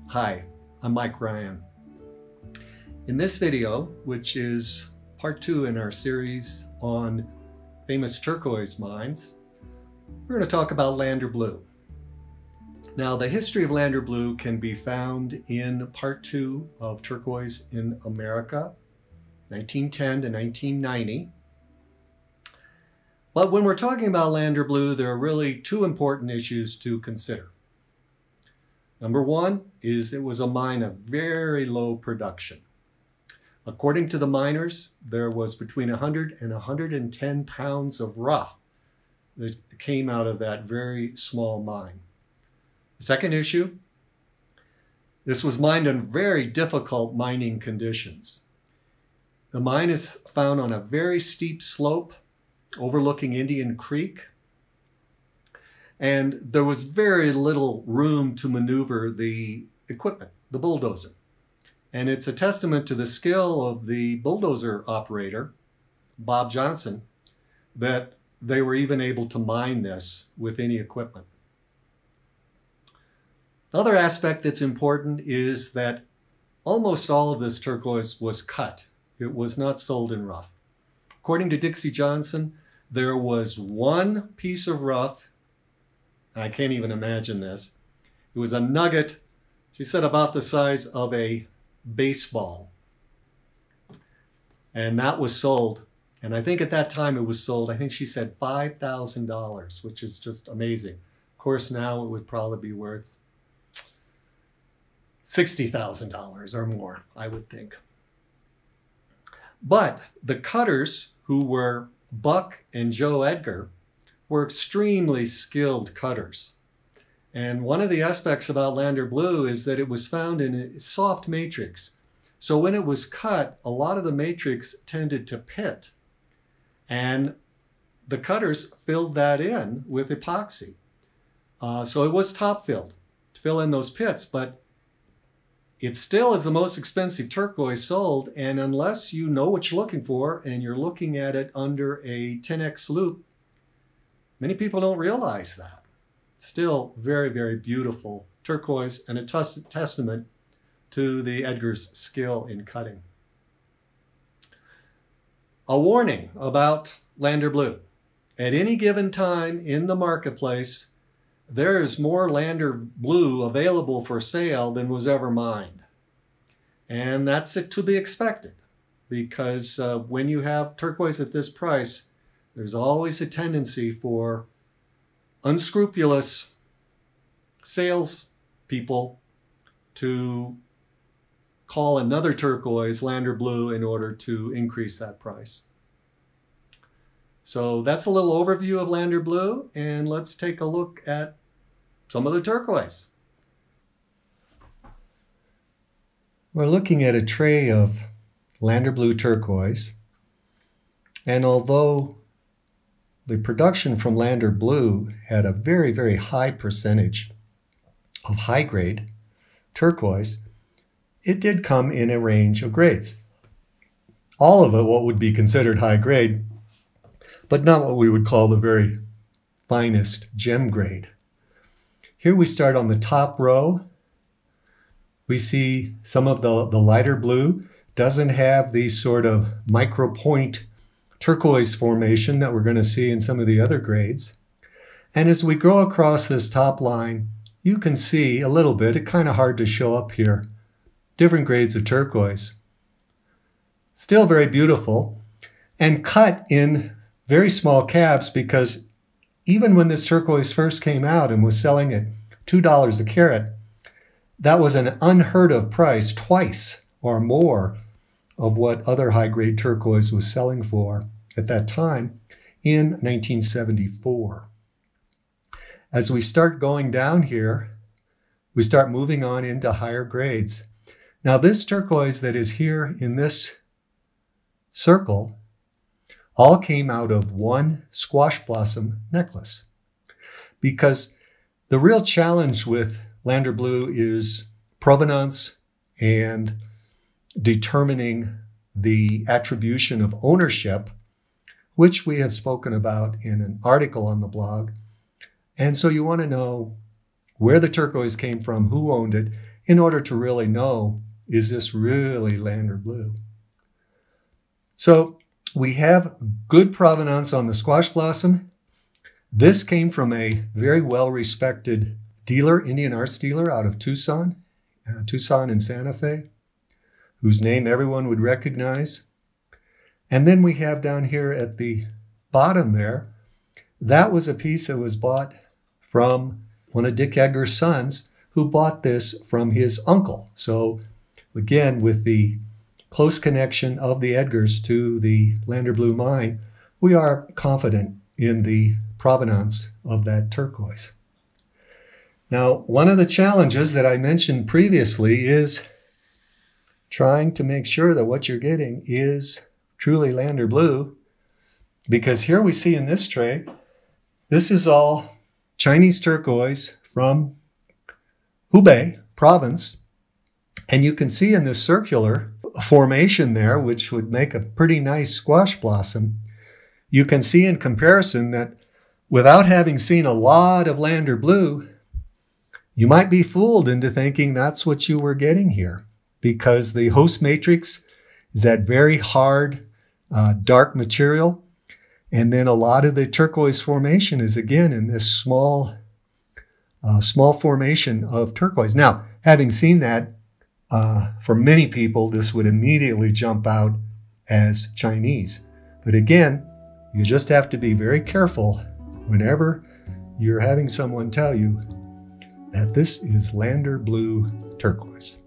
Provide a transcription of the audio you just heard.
Hi, I'm Mike Ryan. In this video, which is part 2 in our series on famous turquoise mines, we're going to talk about Lander Blue. Now, the history of Lander Blue can be found in part 2 of Turquoise in America, 1910 to 1990. But when we're talking about Lander Blue, there are really two important issues to consider. Number one is it was a mine of very low production. According to the miners, there was between 100 and 110 pounds of rough that came out of that very small mine. The second issue, this was mined in very difficult mining conditions. The mine is found on a very steep slope overlooking Indian Creek, and there was very little room to maneuver the equipment, the bulldozer. And it's a testament to the skill of the bulldozer operator, Bob Johnson, that they were even able to mine this with any equipment. The other aspect that's important is that almost all of this turquoise was cut. It was not sold in rough. According to Dixie Johnson, there was one piece of rough. I can't even imagine this. It was a nugget, she said, about the size of a baseball. And that was sold. And I think at that time it was sold, I think she said $5,000, which is just amazing. Of course, now it would probably be worth $60,000 or more, I would think. But the cutters, who were Buck and Joe Edgar, were extremely skilled cutters. And one of the aspects about Lander Blue is that it was found in a soft matrix. So when it was cut, a lot of the matrix tended to pit. And the cutters filled that in with epoxy. So it was top filled to fill in those pits, but it still is the most expensive turquoise sold, and unless you know what you're looking for and you're looking at it under a 10x loop, many people don't realize that. Still very, very beautiful turquoise and a testament to the Edgar's skill in cutting. A warning about Lander Blue. At any given time in the marketplace, there is more Lander Blue available for sale than was ever mined. And that's to be expected, because when you have turquoise at this price, there's always a tendency for unscrupulous sales people to call another turquoise Lander Blue in order to increase that price. So that's a little overview of Lander Blue, and let's take a look at some of the turquoise. We're looking at a tray of Lander Blue turquoise, and although the production from Lander Blue had a very, very high percentage of high-grade turquoise, it did come in a range of grades. All of it what would be considered high grade, but not what we would call the very finest gem grade. Here we start on the top row. We see some of the lighter blue doesn't have the sort of micro point turquoise formation that we're going to see in some of the other grades. And as we go across this top line, you can see a little bit, it's kind of hard to show up here, different grades of turquoise. Still very beautiful and cut in very small cabs, because even when this turquoise first came out and was selling at $2 a carat, that was an unheard of price, twice or more of what other high-grade turquoise was selling for at that time in 1974. As we start going down here, we start moving on into higher grades. Now this turquoise that is here in this circle all came out of one squash blossom necklace, because the real challenge with Lander Blue is provenance and determining the attribution of ownership, which we have spoken about in an article on the blog. And so you want to know where the turquoise came from, who owned it, in order to really know, is this really Lander blue? So we have good provenance on the squash blossom. This came from a very well-respected dealer, Indian arts dealer out of Tucson and Santa Fe, whose name everyone would recognize. And then we have down here at the bottom there, that was a piece that was bought from one of Dick Edgar's sons, who bought this from his uncle. So again, with the close connection of the Edgars to the Lander Blue mine, we are confident in the provenance of that turquoise. Now, one of the challenges that I mentioned previously is trying to make sure that what you're getting is truly Lander Blue, because here we see in this tray, this is all Chinese turquoise from Hubei province. And you can see in this circular formation there, which would make a pretty nice squash blossom, you can see in comparison that without having seen a lot of Lander Blue, you might be fooled into thinking that's what you were getting here, because the host matrix is that very hard, dark material. And then a lot of the turquoise formation is, again, in this small formation of turquoise. Now, having seen that, for many people, this would immediately jump out as Chinese. But again, you just have to be very careful whenever you're having someone tell you that this is Lander Blue turquoise.